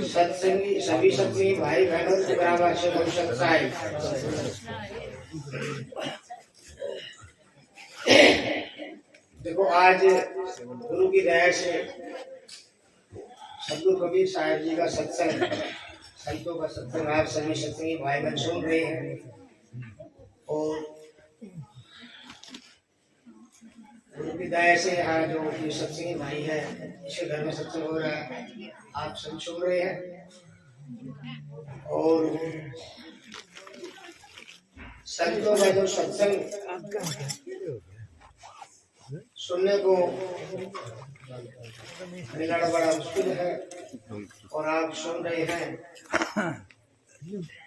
सत्संगी सभी सत्संगी भाई बहनों से बराबर से बोल सत्साई। देखो आज गुरु की दया से सदगुरु कबीर साहब जी का सत्संग, संतों का सत्संग आप सभी सत्संगी भाई बहन सुन रहे हैं। और गुरु की दया से यहाँ जो ये सत्संगी भाई है, इसके घर में सत्संग हो रहा है, आप सब सुन रहे हैं। और संतों का जो सत्संग सुनने को मिलना बड़ा मुश्किल है, और आप सुन रहे हैं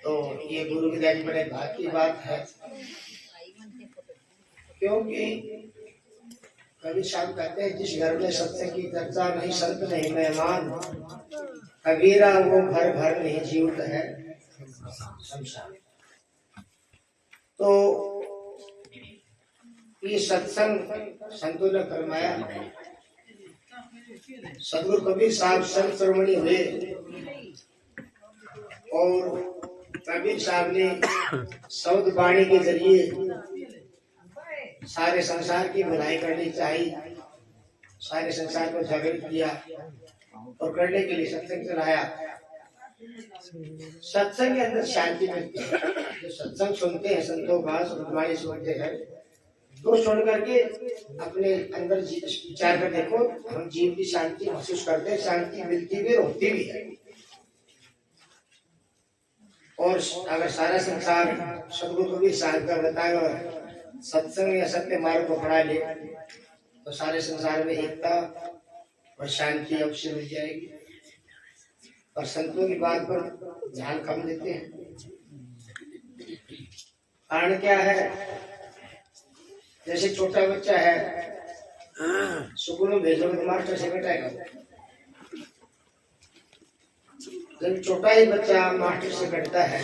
तो ये गुरु की दया की बड़े भाग की बात है। क्योंकि कभी साहब कहते हैं जिस घर में सत्संग की चर्चा नहीं, संत नहीं मेहमान, कबीरा वो घर घर नहीं जीवित है संसार। तो ये सत्संग संतों ने फरमाया, सदगुरु कबीर साहब संत श्रोमणी हुए और कबीर साहब ने शब्द वाणी के जरिए सारे संसार की भलाई करनी चाहिए, सारे संसार को जागृत किया और करने के लिए सत्संग चलाया। सत्संग के अंदर शांति मिलती है। जो सत्संग सुनते हैं संतों का, सुनवाणी सुनते हैं, तो सुन करके अपने अंदर विचार कर देखो, हम जीव की शांति महसूस करते हैं, शांति मिलती भी होती भी है। और अगर सारा संसार सदगुरु कबीर साहब का बताया सत्संग या सत्य मार्ग को अपना ले तो सारे संसार में एकता और शांति अवश्य मिल जाएगी। और संतों की बात पर ध्यान कम देते हैं। कारण क्या है, जैसे छोटा बच्चा है, स्कूल में भेजोगे तो मास्टर से कटाएगा। जब छोटा ही बच्चा मास्टर से कटता है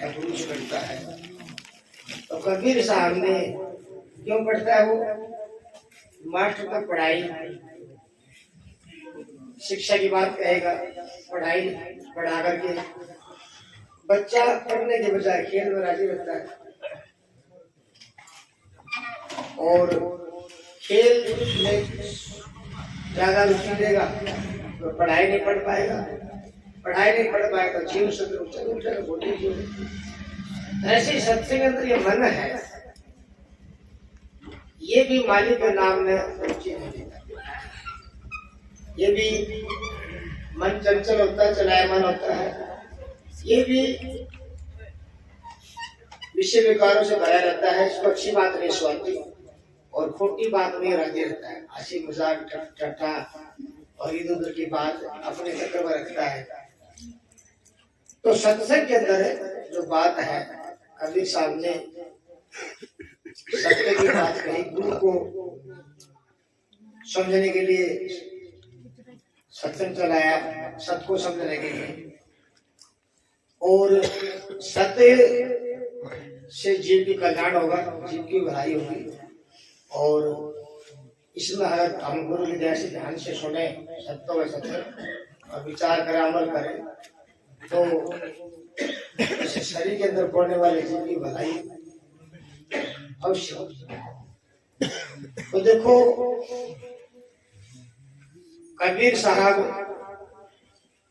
या गुरु से कटता है, तो कबीर साहब ने क्यों पढ़ता है वो? मास्टर तो पढ़ाई शिक्षा की बात कहेगा, पढ़ाई पढ़ा करके बच्चा पढ़ने के बजाय खेल में राजी रहता है, और खेल में ज्यादा रुचि देगा तो पढ़ाई नहीं पढ़ पाएगा, पढ़ाई नहीं पढ़ पाएगा तो जीव से ऐसे सत्संग के अंदर ये मन है, ये भी मालिक के नाम में रुचि नहीं देता। ये भी मन चंचल होता है, चलायमान होता है, ये भी विषय विकारों से भरा रहता है। इसको अच्छी बात नहीं सुनती और खोटी बात नहीं राजी रहता है। हंसी मजाक ठट्ठा और इधर उधर की बात अपने चक्कर में रखता है। तो सत्संग के अंदर जो बात है, कबीर साहब ने सत्य की बात कही, गुरु को समझने के लिए सत्संग चलाया, सत्य को समझने के लिए। और सत्य से जीव की कल्याण होगा, जीव की भलाई होगी। और इसमें अगर हम गुरु की दया से ध्यान से सुने सत्य व सत्य और विचार करें, अमल करें, तो इस शरीर के अंदर पड़ने वाले जीव की भलाई अवश्य होगी। तो देखो कबीर साहब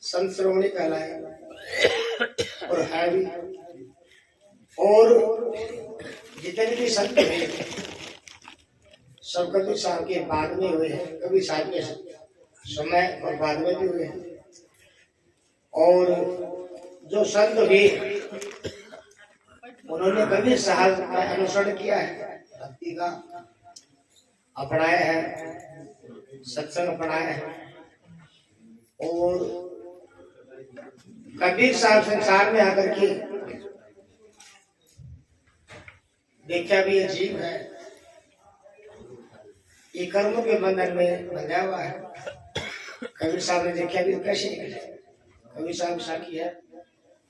संत श्रोमणी कहलाए और है भी। और जितने भी संत हैं सब कबीर साहब के बाद में हुए हैं, कबीर साहब के समय और बाद में भी हुए हैं। और जो संत भी उन्होंने कबीर साहब का अनुसरण किया है, भक्ति का अपनाया है, सत्संग अपनाया है। और कबीर साहब संसार में आकर के देखा भी ये जीव है, ये कर्मों के बंधन में बंधा हुआ है। कबीर साहब ने देखा भी कैसे निकले। कबीर साहब साखी है,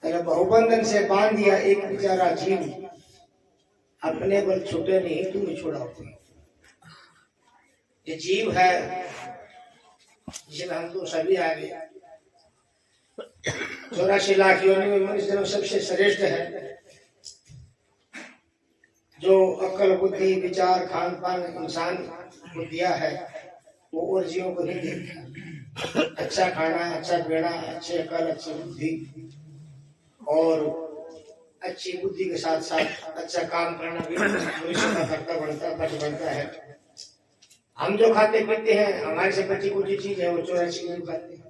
तेरे बहुबंधन से बांध दिया एक बेचारा जीव, अपने बल छूटे नहीं तुम छोड़ा। ये जीव है, जिसमें हम तो सभी आ गए। 84 लाख योनि में मनुष्य जन्म सबसे श्रेष्ठ है। जो अक्ल बुद्धि विचार खान पान इंसान को दिया है वो और जीवों को नहीं देता। अच्छा खाना, अच्छा पीना, अच्छे अकल, अच्छी बुद्धि और अच्छी बुद्धि के साथ साथ अच्छा काम करना भी मनुष्य का कर्तव्य बनता है। हम जो खाते पीते हैं हमारे से बची कुछ चीज है वो 84 नहीं खाते हैं।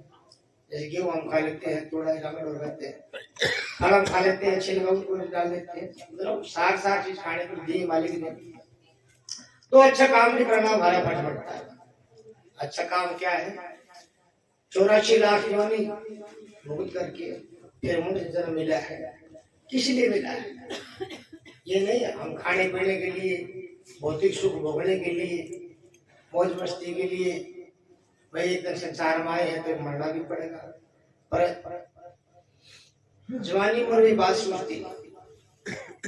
जैसे गेहूँ हम खा लेते हैं, थोड़ा रगड़ खाते हैं, हम खा लेते हैं, छिलका को डाल देते हैं, मतलब सार चीज खाने को दी मालिक ने। तो अच्छा काम भी करना हमारा फर्ज पड़ता है। अच्छा काम क्या है? 84 लाख योनि भुगत करके फिर मनुष्य जन्म मिला है। किस लिए मिला है? ये नहीं हम खाने पीने के लिए, भौतिक सुख भोगने के लिए, मौज मस्ती के लिए भाई एक संसार में आए हैं तो मरना भी पड़ेगा। पर जवानी उम्र में बात सोचती,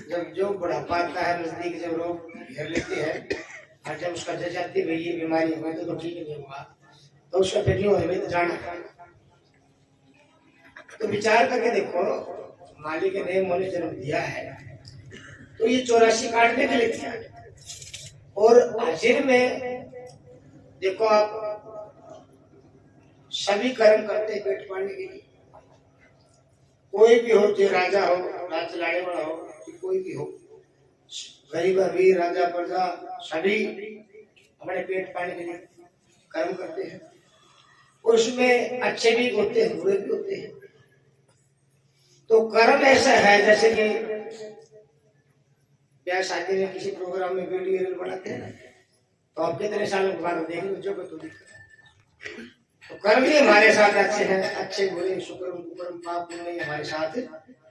जब जो बुढ़ापा आता है नजदीक, जब रोग घेर लेते हैं और जब उसका जज आती है ये बीमारी है तो ठीक नहीं हुआ तो उसका फिर नहीं हो तो जाना। तो विचार करके देखो, मालिक ने मनुष्य जन्म दिया है तो ये 84 काटने के लिए दिया है। और हाजिर में देखो आप सभी कर्म करते हैं पेट पालने के लिए। कोई भी हो, चाहे राजा हो, राज चलाने वाला हो, कोई भी हो, गरीब अमीर राजा प्रजा सभी अपने पेट पालने के लिए कर्म करते हैं। उसमें अच्छे भी होते हैं, बुरे भी होते हैं। तो कर्म ऐसा है जैसे कि ब्याह शादी में किसी प्रोग्राम में वीडियो रील बनाते हैं तो आप कितने सालों के बाद देखेंगे जो तो तो कर्म भी हमारे साथ अच्छे हैं, अच्छे बुरे शुक्र पाप नहीं हमारे साथ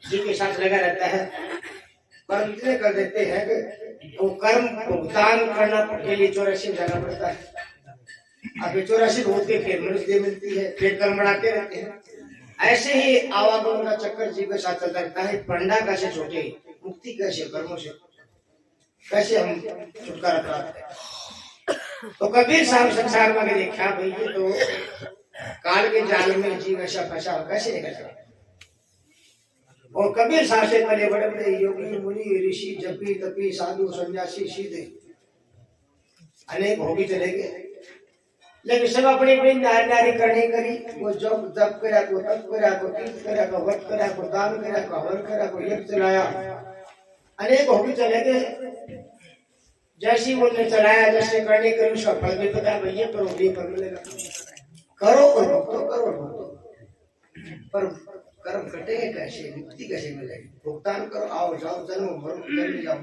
जिनके साथ लगा रहता है। कर्म इतने कर देते हैं कि वो कर्म भुगतान करना के लिए 84 जाना पड़ता है। अब 84 भूत के फिर मनुष्य मिलती है, फिर कर्म बनाते रहते हैं। ऐसे ही आवागमन का चक्कर जीव के साथ चलता रहता है। पंडा कैसे छोटे, मुक्ति कैसे, कर्मों से कैसे हम छुटकारा प्राप्त करें। तो कबीर साहब संसार में देखा भाई ये तो काल के जाल में जीव ऐसा फंसा कैसे निकल जाए। और कबीर साहब से पहले बड़े बड़े योगी मुनि ऋषि जपी तपी साधु सन्यासी सीधे अनेक होगी चले गए, लेकिन सब अपनी अपनी नारी करनी करी। वो जब तप करा को तप करा को तीर्थ करा को व्रत करा को दान करा को हवन करा को यज्ञ चलाया, अनेक होगी चले गए। जैसी उन्होंने चलाया जैसे करने करी उसका फल भी पता भैया पर ये फल मिलेगा। करो और भुगतो, करो और भुगतो, पर कर्म कटेंगे कैसे, मुक्ति कैसे मिलेगी? भुगतान करो, आओ जाओ, जन्म मरो जन्म जाओ।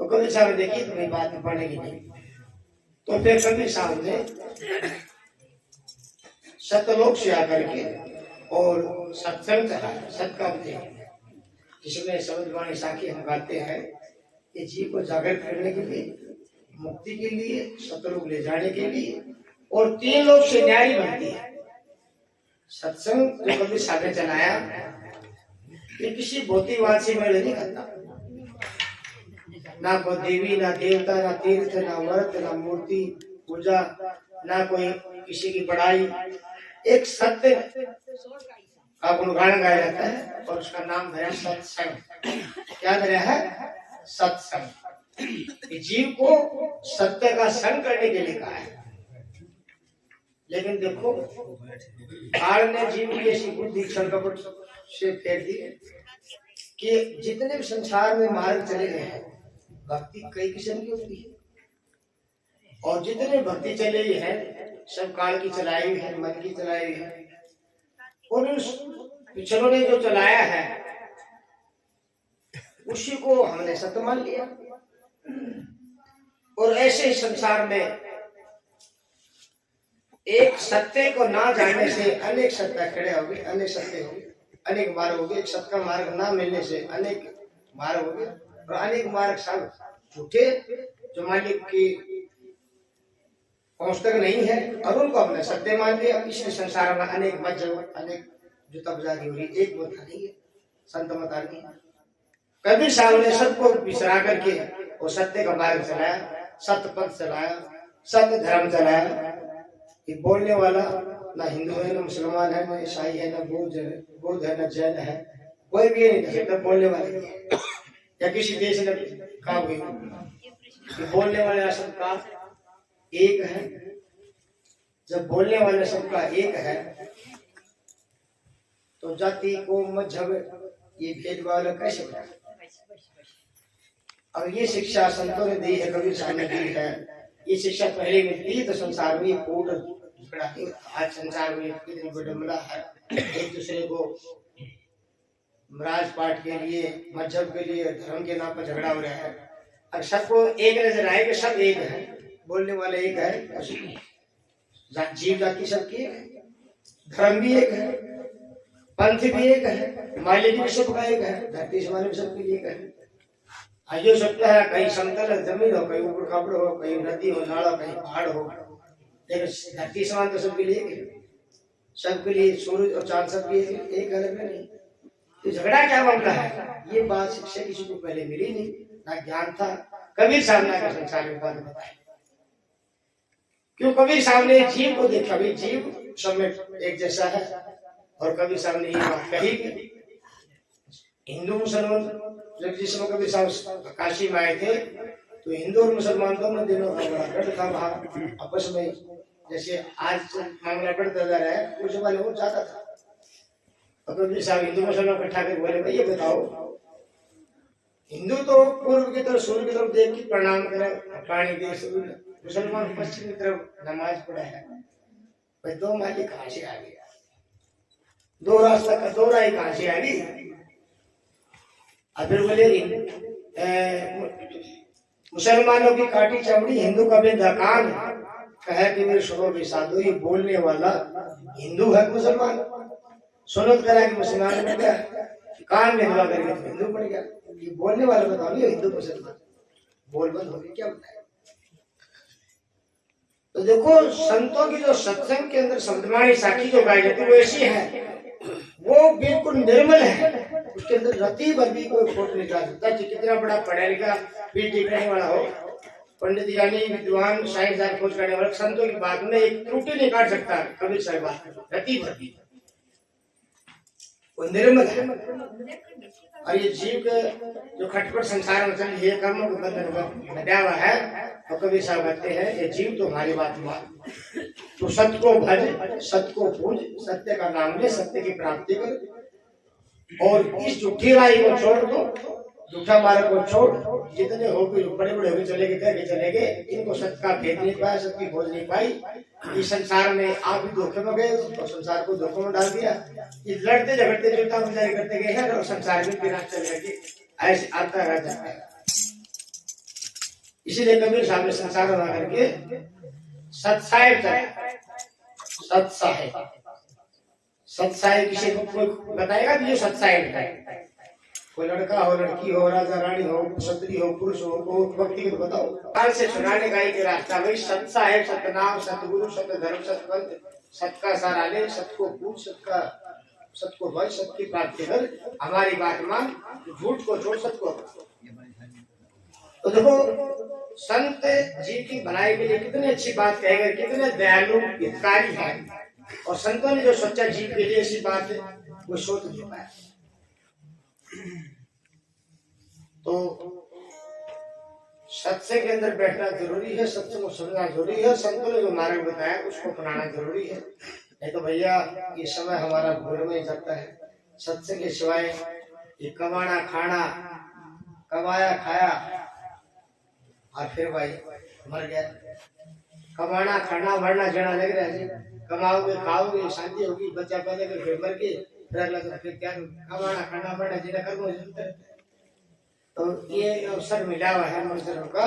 तो कबीर साहब ने देखी तुम्हें बात में पड़ेगी नहीं। तो फिर कबीर साहब ने सतलोक से आकर के और सत्संग चलाया, सत्कर्म थे जिसमें शब्द वाणी साखी हम गाते हैं कि जीव को जागृत करने के लिए, मुक्ति के लिए, सतलोक ले जाने के लिए और 3 लोग से न्यारी बनती है। सत्संग जो कबीर साहब ने चलाया ये किसी भौतिकवाद से मेल नहीं खाता। ना कोई देवी, ना देवता, ना तीर्थ, ना व्रत, ना मूर्ति पूजा, ना कोई किसी की बड़ाई। एक सत्य का गुणगान गाया जाता है और उसका नाम है सत्संग। क्या धरा है? सत्संग। जीव को सत्य का संग करने के लिए कहा है। लेकिन देखो काल ने जीव की ऐसी बुद्धि कपट से फेर दी कि जितने भी संसार में मार्ग चले गए हैं, भक्ति कई किस्म की होती है और जितने भक्ति चले हैं सब काल की चलाई हुई है, मन की चलाई हुई है। और उस पिछलों ने जो चलाया है उसी को हमने सत्य मान लिया। और ऐसे ही संसार में एक सत्य को ना जानने से अनेक सत्य खड़े हो गए, अनेक सत्य हो गए, अनेक मार्ग हो गए। एक सत्य का मार्ग ना मिलने से अनेक मार्ग हो गए और अनेक मार्ग सब झूठे जो मालिक की पहुंच तक नहीं है और उनको हमने सत्य मान लिया। इसलिए संसार में अनेक मत, अनेक जूता बाजारी हो रही, एक मत नहीं है, संत मत नहीं है। कबीर साहब ने सबको बिसरा करके वो सत्य का मार्ग चलाया, सत्य पथ चलाया, सत्य धर्म चलाया ये बोलने वाला ना हिंदू है, ना मुसलमान है, ना ईसाई है, ना बौद्ध है, ना जैन है, कोई भी नहीं कह सकता बोलने वाले या किसी देश ने कहा हुई कि बोलने वाले सबका एक है। जब बोलने वाले सबका एक है तो जाति को मजहब ये भेदभाव कैसे बना। और ये शिक्षा संतों ने दी है, कबीर साहब ने दी है। ये शिक्षा पहले मिलती तो संसार में फूट झगड़ा। आज संसार में कितनी विडंबना है, एक दूसरे को राजपाट के लिए, मजहब के लिए, धर्म के नाम पर झगड़ा हो रहा है। और सबको एक नजर आए कि सब एक है, बोलने वाले एक है, जीव जाति सबकी एक है, धर्म भी एक है, पंथ भी एक है, मालिक भी सबका एक है, धरती समाने भी सबकी एक है। हो सकता है कहीं समतल जमीन हो, कहीं ऊपर खापड़ हो, कहीं नदी हो, नाला, कहीं पहाड़ हो, लेकिन धरती समान तो सबके लिए एक है। सबके लिए सूरज और चांद सबके एक अलग नहीं। तो झगड़ा क्या मामला है, ये बात शिक्षा किसी को पहले मिली नहीं, ना ज्ञान था। कबीर साहब ने संसार में बात बताई। क्यों? कबीर साहब ने जीव को देखा, भी जीव सब में एक जैसा है। और कबीर साहब ने ये बात कही कि हिंदू मुसलमान, जब जिस समय कबीर साहब काशी में आए थे तो हिंदू और मुसलमान दोनों दिनों का बड़ा गढ़ था वहां आपस में। जैसे आज मामला बढ़ता जा रहा है, उस जमाने वो ज्यादा था। तो कबीर साहब हिंदू मुसलमान इकट्ठा कर बोले, भाई ये बताओ, हिंदू तो पूर्व की तरफ सूर्य की तरफ देख के प्रणाम करे, पानी दे सूर्य, मुसलमान पश्चिम की तरफ नमाज पढ़ा है। भाई दो माली कहां से आ गया, दो रास्ता का दो राय कहां से आ गई। अगर बोले मुसलमानों की काटी चमड़ी, हिंदू का बेदा कान, कहे कि मेरे सुनो भी साधु, ये बोलने वाला हिंदू है मुसलमान, सुनत करा कि मुसलमान बन गया, कान में हवा करके हिंदू बन गया। ये बोलने वाला बताओ, ये हिंदू मुसलमान बोल बंद हो गई, क्या बताए। तो देखो संतों की जो सत्संग के अंदर शब्दमाणी साखी जो गाई जाती है वो ऐसी है, वो बिल्कुल निर्मल है, उसके अंदर रति भर भी कोई खोट नहीं जा सकता। कितना बड़ा पढ़ा लिखा पीठ करने वाला हो, पंडित यानी विद्वान साइंसदान खोज करने वाला, संतों की बात में एक त्रुटि नहीं काट सकता। कबीर साहब बात रति भर भी वो निर्मल है। और ये जीव के जो खटपट संसार में चल ये कर्मों के बंधन लगा हुआ है, तो कबीर साहब कहते हैं ये जीव तो हमारी बात मान, तो सत्य को भज, सत्य को पूज, सत्य का नाम ले, सत्य की प्राप्ति कर, और इस झूठी राय को छोड़ दो, झूठा मार्ग को छोड़। जितने हो गए बड़े बड़े होके चले गए, इनको सत्य का भेद नहीं पाया, सत्य की खोज नहीं पाई। इस संसार में आप भी धोखे में गए और संसार को धोखे में डाल दिया। ये लड़ते झगड़ते जो गुजारी करते गए हैं और संसार में बिना चल रहे ऐसे आता रह जाता है। इसीलिए कबीर साहब ने संसार बना करके सत्साहेब, सत्साहेब किसी को कोई बताएगा कि ये सत्साहेब है। कोई लड़का हो, लड़की हो, राजा रानी हो, क्षत्रिय हो, पुरुष हो, को भक्ति को बताओ। काल से सुनाने का एक रास्ता, भाई सत्साहेब, सतनाम, सतगुरु, सत्य धर्म, सतपंथ, सत का सारा ले, सत को पूछ, सत को भज, सत की प्राप्ति कर, हमारी बात मान, झूठ को छोड़, सत को। तो देखो संत जी की भलाई के लिए कितनी अच्छी बात कह गए, कितने दयालु हितकारी है। और संतों ने जो सोचा जीव के लिए ऐसी बात वो सोच नहीं पाया। तो सत्संग के अंदर बैठना जरूरी है, सत्संग को सुनना जरूरी है, संतों ने जो मार्ग बताया उसको अपनाना जरूरी है। नहीं तो भैया ये समय हमारा भूल में जाता है। सत्संग के सिवाय ये कमाना खाना, कमाया खाया और फिर भाई मर गया। कमाना खाना मरना जड़ा लग रहा है, कमाओगे खाओगे शांति होगी, बच्चा पैदा कर फिर मर के फिर क्या कमाना खाना मरना जिना कर्म। तो ये अवसर मिला हुआ है मनुष्यों का,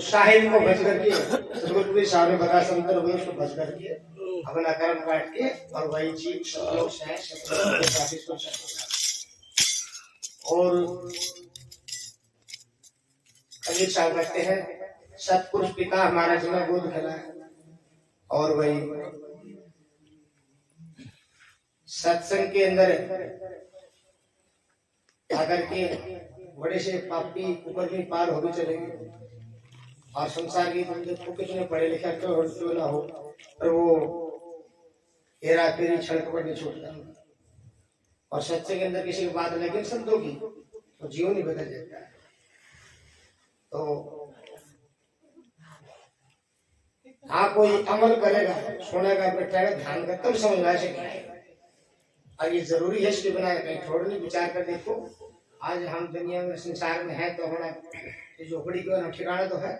साहिब को बच करके सदगुरु साहब ने बता संतर हुए उसको बच करके अपना कर्म काट के और वही जीव सब और कबीर साहब कहते हैं सतपुरुष पिता हमारा जिला गोद खेला है। और वही सत्संग के अंदर आकर के बड़े से पापी ऊपर भी पार हो भी चलेंगे और संसार की तुम देखो कितने पढ़े लिखे क्यों ना हो, पर वो हेरा फेरी छड़क पर नहीं छूटता। और सच्चे के अंदर किसी की बात लगे संतों की तो जीवन ही बदल जाता है। तो हाँ, कोई अमल करेगा, सुनेगा, बैठेगा, ध्यान कर, तब समझ में आ सकेगा। और ये जरूरी है इसके बिना कहीं छोड़ नहीं। विचार कर देखो, आज हम दुनिया में संसार में है तो हमारा झोपड़ी को ठिकाना तो है,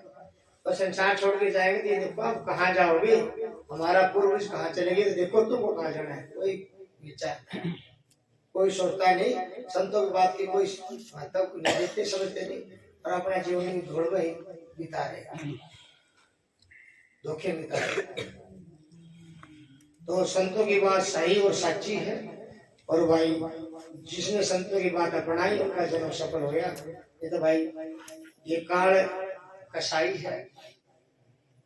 तो संसार छोड़ के जाएंगे तो ये देखो आप कहाँ जाओगे, हमारा पूर्वज कहाँ चलेंगे, तो देखो तुमको कहाँ जाना है। कोई विचार, कोई सोचता नहीं, संतों की बात की कोई मतलब नहीं, देखते समझते नहीं, और अपना जीवन की धोड़ में ही बिता रहे, धोखे बिता रहे। तो संतों की बात सही और सच्ची है, और भाई जिसने संतों की बात अपनाई उनका जन्म सफल हो गया। ये तो भाई ये काल कसाई है,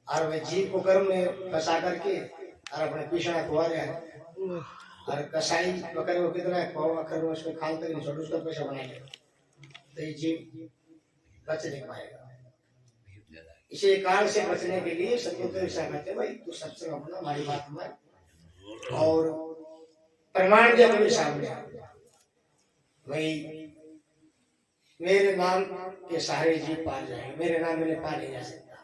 और वह जीव को कर्म में फंसा करके और अपने पीछा खुआ रहा है। और कसाई पकड़ वो कितना कर उसको खाल तक नहीं छोड़, उसका पैसा बना लेगा, तो ये जीव बच नहीं पाएगा। इसे काल से बचने के लिए सतगुरु ऐसा कहते भाई तू सत्संग अपना, हमारी बात मान और प्रमाण दे अपने सामने भाई मेरे नाम के सारे जीव पा जाएंगे, मेरे नाम में पा नहीं जा सकता।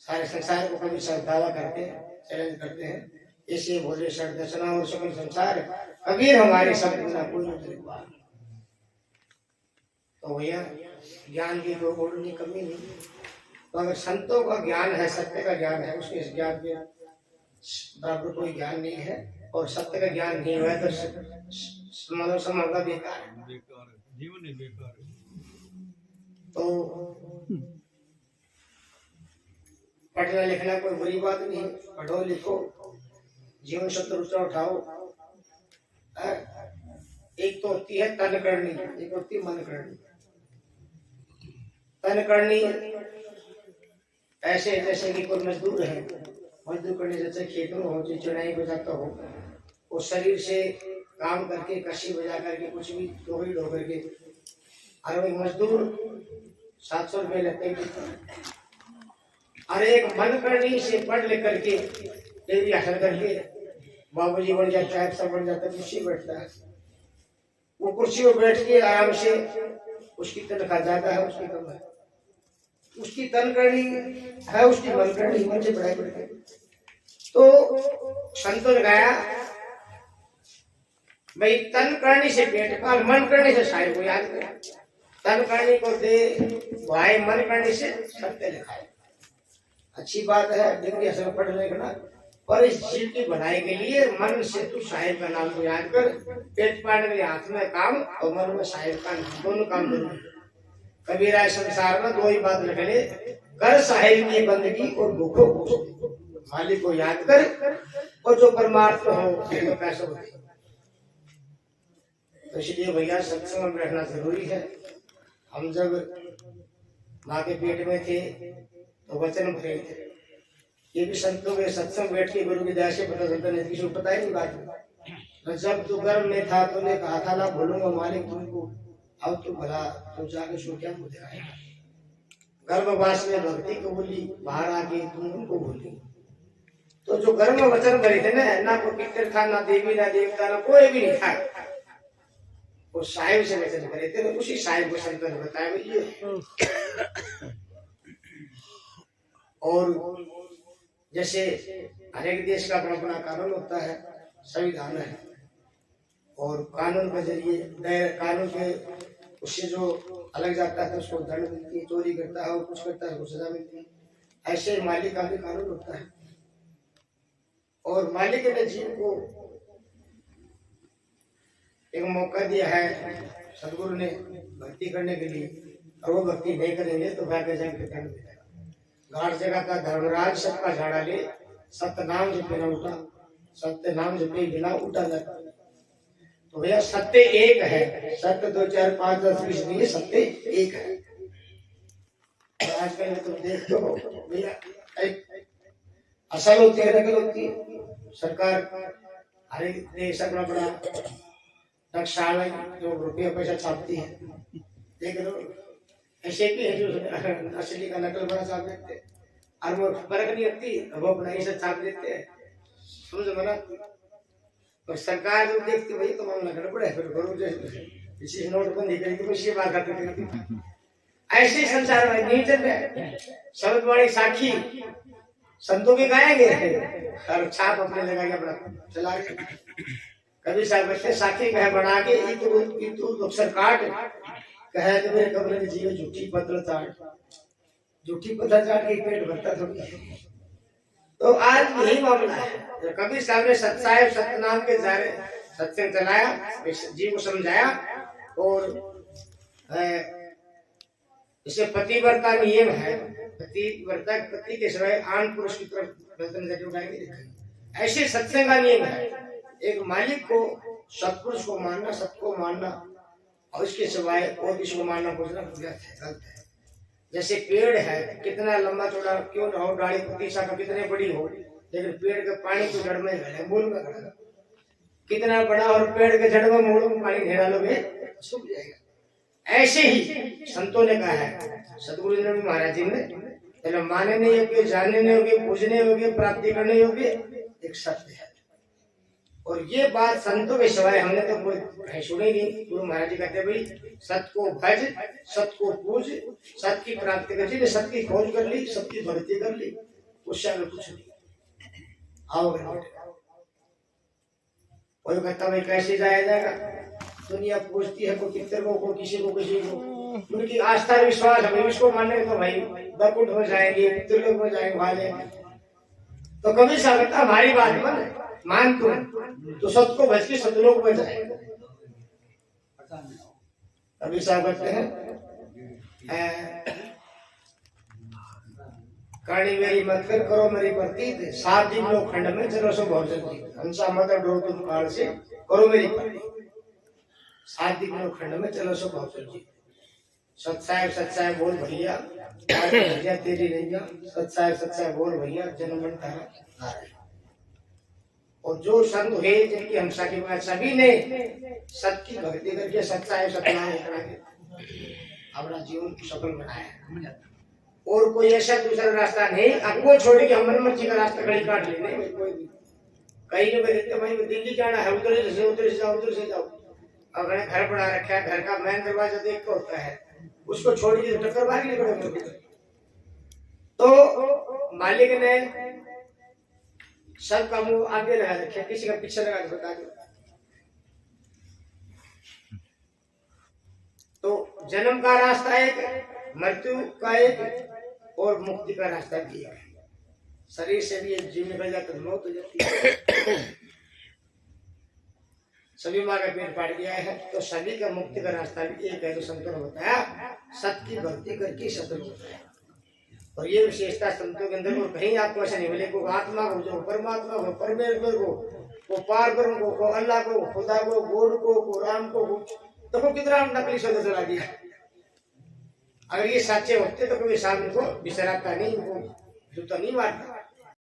सारे संसार को कभी दावा करते हैं, चैलेंज करते हैं, इसे बोले सर दर्शना और सकल संसार कबीर हमारे शब्द बिना कोई नहीं। तो भैया ज्ञान की कोई और नहीं, कमी नहीं। तो अगर संतों का ज्ञान है, सत्य का ज्ञान है, उसके इस ज्ञान के बराबर कोई ज्ञान नहीं है, और सत्य का ज्ञान नहीं हुआ तो मानव समाज का बेकार है, जीवन ही बेकार है। तो पढ़ना लिखना कोई बुरी बात नहीं, पढ़ो लिखो, जीवन सत्य ऊंचा उठाओ। एक तो होती है तन करनी, एक होती है मन करनी। तन करनी ऐसे जैसे कि कोई मजदूर है, मजदूर करने जैसे खेत में हो, चुनाई को जाता हो, वो शरीर से काम करके कशी बजा करके कुछ भी डोगरी ढो करके, और वही मजदूर 700 रुपये लगते हैं। और एक मन करनी से पढ़ लिख करके देवी हासिल करके बाबूजी बन जाता है, सब बन जाता है, कुर्सी बैठता है, वो कुर्सी में बैठ के आराम से उसकी तनख्वाह ज्यादा है, उसकी कम है, उसकी तन करनी है, उसकी मन करनी मन से पढ़ाई पढ़ते। तो संतों ने गाया भाई तन करनी से पेट पाल, मन करने से साहिब को याद कर, तन करनी को दे भाई, मन करने से सत्य लिखाए। अच्छी बात है डिग्री असल पढ़ लिखना, पर इस जीव की भलाई के लिए मन से तू साहिब का नाम को याद कर, पेट पालने के लिए हाथ में काम और मन में साहिब का नाम, दोनों काम जरूरी। कबीरा संसार में दो ही बात निकले, कर साहिब की बंदगी और भूखों को, मालिक को याद कर, और जो परमार्थ हो तो पैसा होते। तो इसलिए भैया सत्संग में रहना जरूरी है। हम जब माँ के पेट में थे तो वचन भरे थे, ये भी संतों के सत्संग बैठ के गुरु की दया से पता चलता, नहीं किसी को पता ही नहीं बात। जब तू गर्भ में था तूने कहा था ना बोलूंगा मालिक तुमको, अब तू भला तो जाके सो क्या मुझे आएगा। गर्भवास में भक्ति को बोली, बाहर आके तुम उनको बोली। तो जो गर्भ में वचन भरे थे ना कोई पितर था, ना देवी, ना देवता, ना कोई भी नहीं था, वो साहिब से वचन करे थे, तो उसी साहिब को संत ने बताया भैया। और जैसे हर एक देश का अपना अपना कानून होता है, संविधान है, और कानून के जरिए कानून के उससे जो अलग जाता है तो उसको दंड मिलती है, चोरी करता है और कुछ करता है उसको सजा मिलती है। ऐसे मालिक का भी कानून होता है, और मालिक ने जीव को एक मौका दिया है सदगुरु ने भक्ति करने के लिए, और वो भक्ति नहीं करेंगे तो भाग्य जाएंगे दंड मिलेगा। घाट जगह का धर्मराज सबका झाड़ा ले, सत्य नाम जपे न उठा, सत्य नाम जपे बिना उठा जाता। तो भैया सत्य एक है, सत्य 2 4 5 10 20 नहीं, सत्य एक है। तो आजकल तुम देखते हो भैया असल होती है, नकल होती है। सरकार हर एक देश अपना बड़ा टकसाल जो रुपया पैसा छापती है, देख लो ऐसे भी है जो असली का नकल बड़ा छाप देते हैं, और वो फर्क नहीं रखती, वो अपना ही सब छाप देते हैं, समझ मना। और सरकार जो देखती भाई तो मामला गड़बड़ है, फिर करो जैसे इसी नोटबंदी करी तो इसी बात करते थे। ऐसे संसार में नहीं चल रहा है। शब्द वाणी साखी संतों के गाएंगे और छाप अपने लगाएंगे अपना चला के। कभी साहब बच्चे साखी कहे बना के इतु अक्षर काट कहे तो मेरे कमरे में जीवे झूठी पत्र चाट, झूठी पत्र चाट के पेट भरता थोड़ी। तो आज यही मामला है। कबीर साहब ने सत्साहेब सतनाम के जारे सत्संग चलाया, जी को समझाया, और इसे पतिव्रता नियम है, पतिव्रता पति के सिवाय आन पुरुष की तरफ ऐसे सत्संग का नियम है। एक मालिक को सत्पुरुष को मानना, सबको मानना, और इसके सिवाय और किसी को मानना कुछ ना गलत है। जैसे पेड़ है, कितना लंबा चौड़ा क्यों न हो, डाली पत्ती शाखा कितने बड़ी हो, लेकिन पेड़ के पानी तो जड़ में है, मूल में खड़ा। कितना बड़ा और पेड़ के जड़ में मूल में पानी नहीं डालोगे सूख जाएगा। ऐसे ही संतों ने कहा है, सतगुरु जी महाराज जी ने, पहले मानने योग्य, जानने योग्य, पूजने योग्य, प्राप्ति करने योग्य एक सत्य है। और ये बात संतों के सिवाय हमने तो कोई सुनी नहीं। गुरु महाराज जी कहते भाई सत्य को भज, सत्य को पूज, सत्य की प्राप्ति कर ली, सत्य की खोज कर ली, सत्य की भक्ति कर ली, उससे आगे कुछ नहीं। आओ कोई कहता भाई कैसे जाया जाएगा, दुनिया पूछती है कोई कितने को किसी को उनकी आस्था विश्वास है, इसको मानने तो भाई बैकुंठ हो जाएंगे, त्रिलोक हो जाएंगे वाले। तो कभी साबित हमारी बात मान तो सत्य को भज के सतलोक में जाए। कभी साहब कहते हैं कहानी मेरी मत कर, करो मेरी प्रतीत, 7 दिन लोग खंड में चलो सो बहुत जल्दी, हंसा मत डरो तुम काल से, करो मेरी प्रतीत। 7 दिन लोग खंड में चलो सो बहुत जल्दी। सत्साहेब बोल भैया, भैया तेरी नैया, सत्साहेब बोल भैया, जन्म तारा। और जो संत हुए जिनकी हमसा के बाद सभी ने सत्य की भक्ति करके सत्साहेब सतनाम अपना जीवन सफल बनाया। और कोई ऐसा दूसरा रास्ता नहीं, आपको छोड़ के हमारे मर्जी का रास्ता कहीं काट लेने कोई कहीं नहीं देखते भाई दिल्ली जाना है, उधर से जाओ। अगर घर बना रखा है, घर का मेन दरवाजा देख के होता है, उसको छोड़ के टक्कर मार निकलो। तो मालिक ने सबका मुंह आगे लगा रखा, किसी का पीछे लगा के बता दो। तो जन्म का रास्ता एक, मृत्यु का एक, और मुक्ति का रास्ता भी है। शरीर से भी जीव निकल जाता है, मौत हो जाती है। सभी माँ का पेट फाड़ गया है, तो सभी का मुक्ति का रास्ता भी एक है। तो संतों ने बताया सत्य की भक्ति करके सतत होता है। और ये विशेषता संतों के अंदर, और कहीं आपको ऐसा नहीं मिले को आत्मा को, जो परमात्मा को, परमेश्वर को पार ब्रह्म को अल्लाह को, खुदा को, गॉड को राम को, तो कितना नकली शब्द चला दिया। अगर ये सच्चे होते तो कभी साहब इनको बिसराता नहीं, इनको जूता नहीं मारता।